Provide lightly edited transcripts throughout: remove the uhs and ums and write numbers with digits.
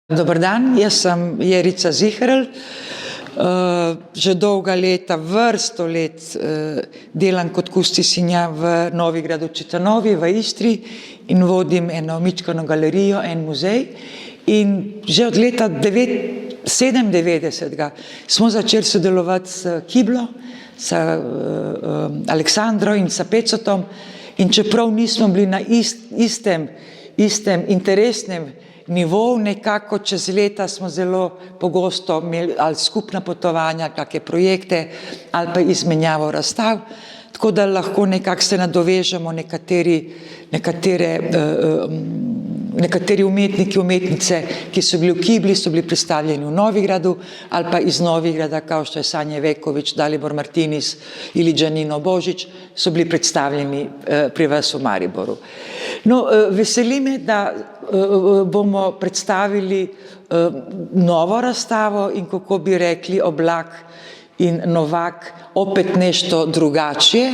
Dober dan, jaz sem Jerica Ziherl. Že dolga leta, vrsto let delam kot kustosinja v Novigradu Citanovi v Istri in vodim eno mičkeno galerijo, en muzej. In že od leta 97. smo začeli sodelovati s Kiblo, s Aleksandro in s Pecotom. In čeprav nismo bili na istem interesnem nivoju, nekako čez leta smo zelo pogosto imeli ali skupna potovanja, kakšne projekte ali pa izmenjavo razstav, tako da lahko nekako se nadovežemo nekateri umetniki, umetnice, ki so bili v Kibli, so bili predstavljeni v Novigradu ali pa iz Novigrada, kao što je Sanja Vekovič, Dalibor Martinis ili Giannino Božič, so bili predstavljeni pri vas v Mariboru. No, veseli me, da bomo predstavili novo razstavo in kako bi rekli Oblak in Novak opet nešto drugačije.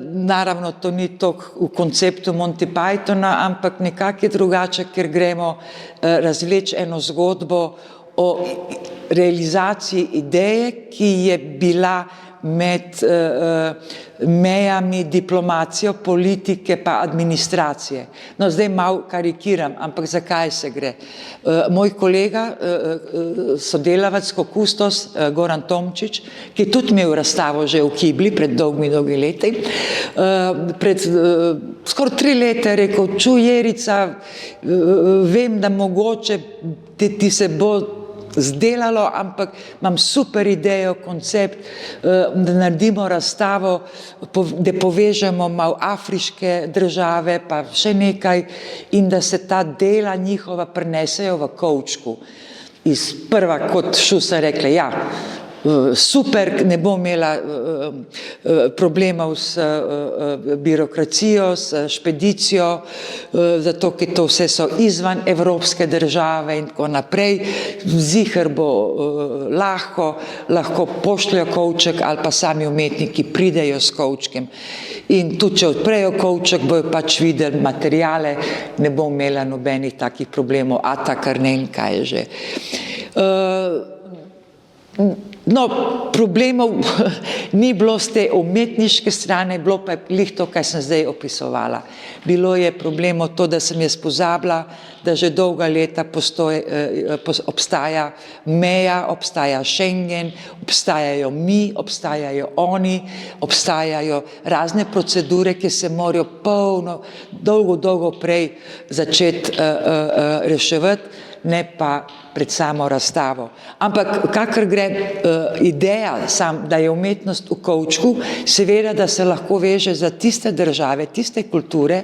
Naravno, to ni toliko v konceptu Monty Pythona, ampak nekako je drugače, ker gremo razvleči eno zgodbo o realizaciji ideje, ki je bila med mejami diplomacijo, politike pa administracije. No, zdaj malo karikiram, ampak zakaj se gre? Moj kolega, sodelavec, kustos, Goran Tomčič, ki je tudi imel razstavo že v Kibli pred dolgimi leti, pred skoraj 3 leta je rekel: "Čuj, Jerica, vem, da mogoče ti se bo zdelalo, ampak imam super idejo, koncept, da naredimo razstavo, da povežemo malo afriške države, pa še nekaj, in da se ta dela njihova prenesejo v kovčku." Iz prva kot šusa rekla: "Ja, super, ne bom imela problemov s birokracijo, s špedicijo, zato ker to vse so izvan evropske države in tako naprej. Ziher bo lahko pošljajo kovček ali pa sami umetniki pridejo s kovčkem. In tudi, če odprejo kovček, bojo pač videli materijale, ne bom imela nobenih takih problemov, ata kar ne in kaj je že." No, problemov ni bilo z te umetniške strane, bilo pa je glih to, kaj sem zdaj opisovala. Bilo je problemov to, da sem jaz pozabila, da že dolga leta obstaja meja, obstaja Schengen, obstajajo mi, obstajajo oni, obstajajo razne procedure, ki se morajo dolgo prej začeti reševati, ne pa pred samo razstavo. Ampak kakor gre ideja sam, da je umetnost v kovčku, seveda, da se lahko veže za tiste države, tiste kulture,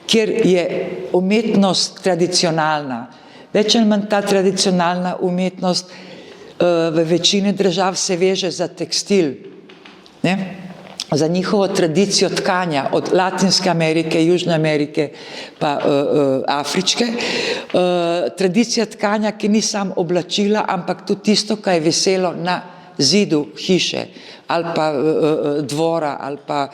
kjer je umetnost tradicionalna. Več ali manj ta tradicionalna umetnost v večini držav se veže za tekstil, ne? Za njihovo tradicijo tkanja od Latinske Amerike, Južne Amerike pa afriške. Tradicija tkanja, ki ni samo oblačila, ampak tudi tisto, kaj je viselo na zidu hiše ali pa dvora ali pa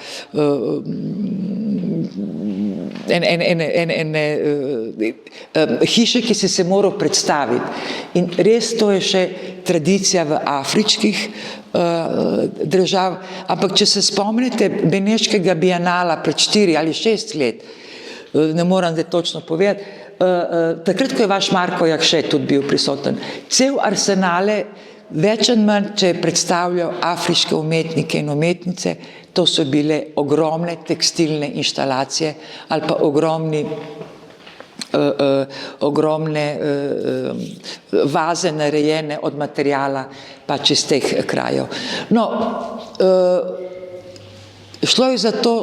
hiše, ki si se moral predstaviti. In res to je še tradicija v afriških držav, ampak če se spomnite Beneškega bienala pred 4 ali 6 let, ne moram zdaj točno povedati, takrat, ko je vaš Marko Jakše tudi bil prisoten, cel arsenale, več ali manj, če je predstavljal afriške umetnike in umetnice, to so bile ogromne tekstilne inštalacije ali pa ogromne vaze narejene od materijala pač iz teh krajev. No, šlo je za to,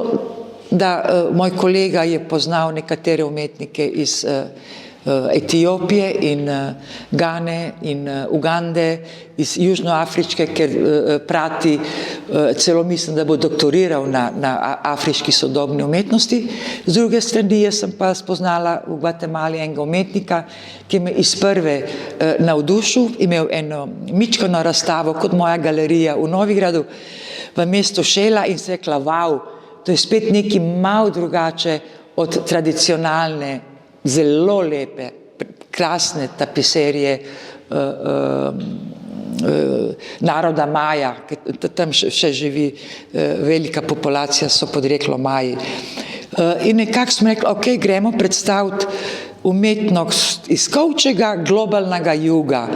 da moj kolega je poznal nekatere umetnike iz Etiopije in Gane in Ugande, iz južnoafriške, ker prati, celo mislim, da bo doktoriral na afriški sodobni umetnosti. Z druge strani, jaz sem pa spoznala v Gvatemali enega umetnika, ki me iz prve navdušil, imel eno mičkeno razstavo kot moja galerija v Novigradu, v mestu Šela, in se je rekla: "Wow, to je spet nekaj malo drugače od tradicionalne, zelo lepe krasne tapiserije naroda Maja, tam še živi velika populacija, so podreklo Maji. In nekako smo rekli, ok, gremo predstaviti umetnost iz kovčega globalnega juga,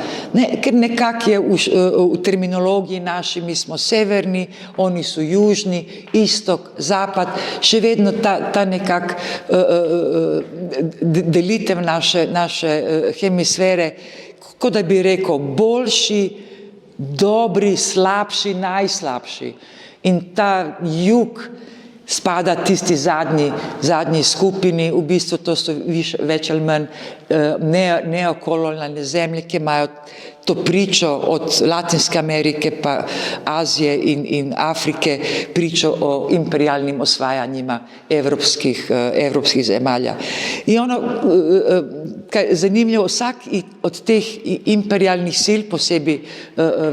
ker nekako je v terminologiji naši, mi smo severni, oni so južni, istok, zapad, še vedno ta nekak delitev naše hemisfere, kot da bi rekel, boljši, dobri, slabši, najslabši. In ta jug spada tisti zadnji skupini, v bistvu to so več ali manj neokolonialne zemlje, ki imajo to pričo od Latinske Amerike pa Azije in Afrike, pričo o imperialnim osvajanjima evropskih zemalja. In ono, kaj zanimljivo, vsak od teh imperialnih sil, posebej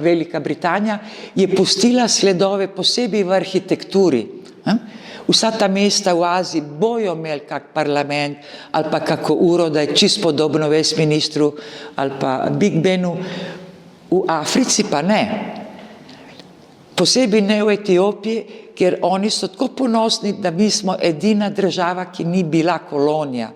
Velika Britanija, je pustila sledove posebej v arhitekturi. Vsa ta mesta v Aziji bojo imeli kak parlament ali pa kako uro, da je čisto podobno Westminsteru ali pa Big Benu. V Africi pa ne. Posebej ne v Etiopiji, ker oni so tako ponosni, da mi smo edina država, ki ni bila kolonija.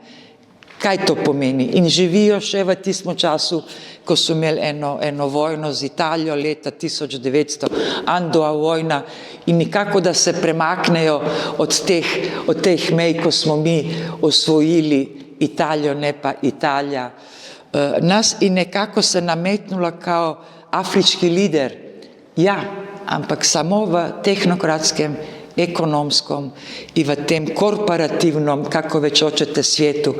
Kaj to pomeni? In živijo še v tistem času, ko so imeli eno vojno z Italijo leta 1900, Andova vojna, in nikako, da se premaknejo od teh mej, ko smo mi osvojili Italijo, ne pa Italija. Nas in nekako se nametnula kao afriški lider. Ja, ampak samo v tehnokratskem, ekonomskom in v tem korporativnom, kako več hočete, svetu.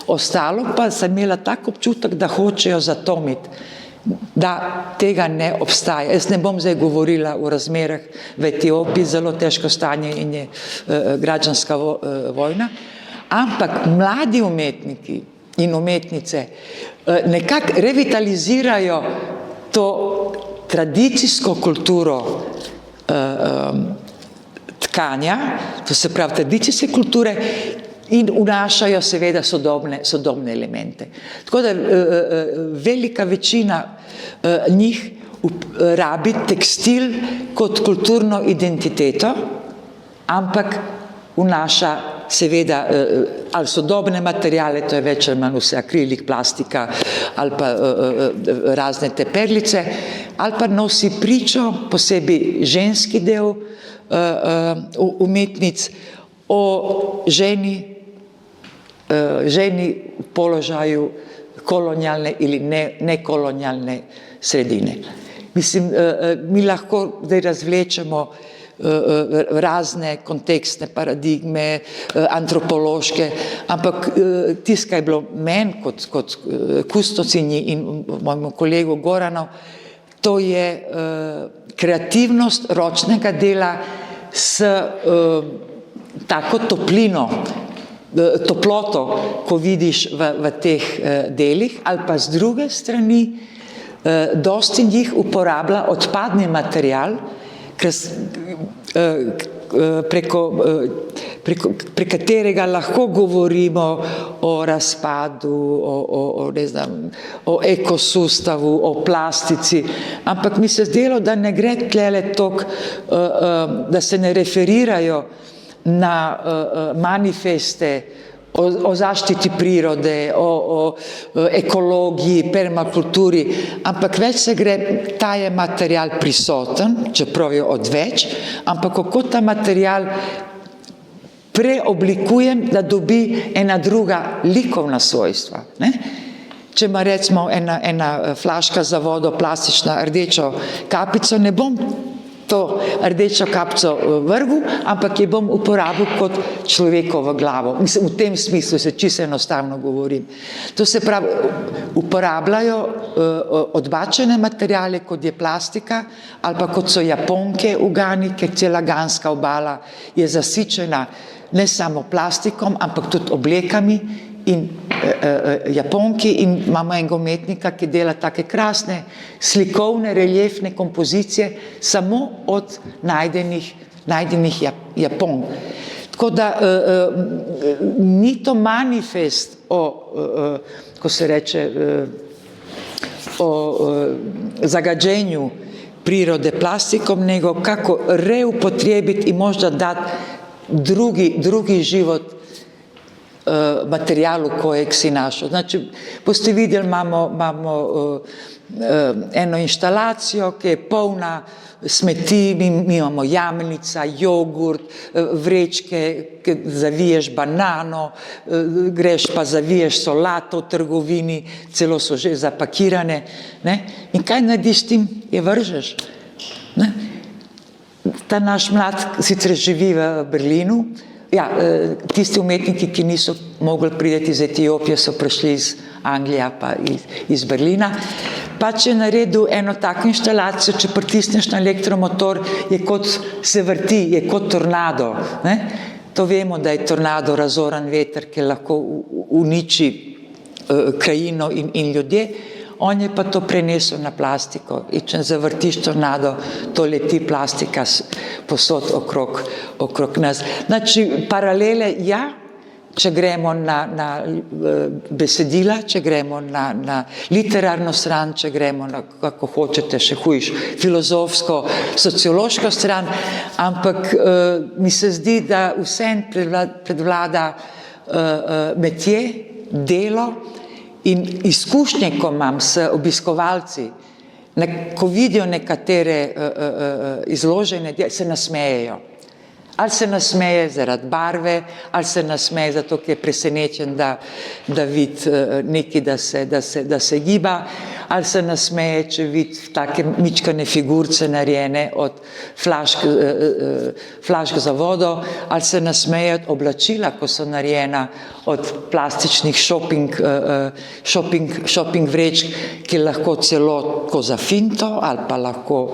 Ostalo pa sem imela tak občutek, da hočejo zatomiti, da tega ne obstaja. Jaz ne bom zdaj govorila o razmerah v Etiopiji, zelo težko stanje in je građanska vojna, ampak mladi umetniki in umetnice nekako revitalizirajo to tradicijsko kulturo tkanja, to se pravi tradicijske kulture, in vnašajo seveda sodobne elemente. Tako da velika večina njih rabi tekstil kot kulturno identiteto, ampak vnaša seveda ali sodobne materijale, to je več ali manj vse akrilik, plastika ali pa razne te perlice, ali pa nosi pričo, posebej ženski del umetnic, o ženi v položaju kolonialne ali nekolonialne sredine. Mislim, mi lahko zdaj razvlečemo razne kontekstne paradigme, antropološke, ampak tisto, kaj je bilo meni kot kustosinji in mojemu kolegu Goranu, to je kreativnost ročnega dela s tako toplino, toploto, ko vidiš v teh delih, ali pa z druge strani dosti njih uporablja odpadni material, prek katerega lahko govorimo o razpadu, o ekosustavu, o plastici, ampak mi se zdelo, da ne gre tlele toliko, da se ne referirajo na manifeste o zaštiti prirode, o ekologiji, permakulturi, ampak več se gre, ta je material prisoten, čeprav je odveč, ampak kako ta material preoblikujem, da dobi ena druga likovna svojstva. Ne? Če ima recimo ena flaška za vodo, plastična rdečo kapico, ne bom to rdečo kapico vrgel, ampak je bom uporabil kot človekovo glavo. Mislim, v tem smislu se čisto enostavno govorim. To se pravi, uporabljajo odbačene materijale, kot je plastika, ali pa kot so Japonke v Gani, ker cela ganska obala je zasičena ne samo plastikom, ampak tudi oblekami in Japonki, in imamo enega umetnika, ki dela take krasne slikovne, reljefne kompozicije samo od najdenih Japonk. Tako da ni to manifest ko se reče, o zagađenju prirode plastikom, nego kako reupotrijebiti i možda dati drugi život materijalu kojeg si našao. Znači, boste vidjeli, imamo eno inštalacijo, ki je polna smeti, mi imamo jamnica, jogurt, vrečke, zaviješ banano, greš pa zaviješ solato v trgovini, celo so že zapakirane. Ne? In kaj narediš s tem? Je vržeš. Ne? Ta naš mlad sicer živi v Berlinu. Ja, tisti umetniki, ki niso mogli priti iz Etiopije, so prišli iz Anglije pa iz Berlina. Pač je naredil eno tako inštalacijo, če pritisneš na elektromotor, je kot se vrti, je kot tornado. Ne? To vemo, da je tornado razoren veter, ki lahko uniči krajino in ljudje. On je pa to prenesel na plastiko. In če zavrtiš tornado, to leti plastika posod okrog nas. Znači, paralele, ja, če gremo na besedila, če gremo na literarno stran, če gremo na, kako hočete, še hujš, filozofsko, sociološko stran, ampak mi se zdi, da vsem predvlada metje, delo in izkušnje, ko imam s obiskovalci, ko vidijo nekatere izložene, se nasmejejo. Ali se nasmeje zaradi barve, ali se nasmeje zato, ker je presenečen, da vidi nekaj, da se giba, ali se nasmeje, če vidi take mičkane figurce narejene od flašk za vodo, ali se nasmeje od oblačila, ko so narejena od plastičnih shopping vrečk, ki lahko celo tako za finto, ali pa lahko,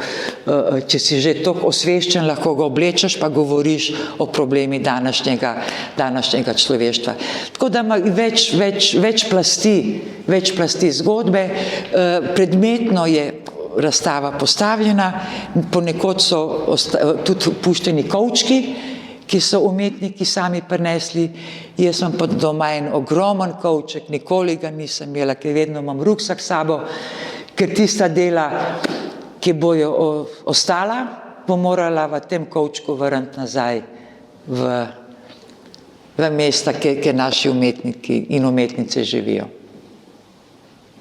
če si že toliko osveščen, lahko ga oblečeš, pa govoriš o problemi današnjega človeštva. Tako da ima več plasti zgodbe. Predmetno je razstava postavljena, ponekod so tudi pušteni kovčki, ki so umetniki sami prinesli. Jaz imam pa doma en ogromen kovček, nikoli ga nisem imela, ker vedno imam ruksak s sabo, ker tista dela, ki bojo ostala, bo morala v tem kovčku vrniti nazaj v mesta, kjer naši umetniki in umetnice živijo.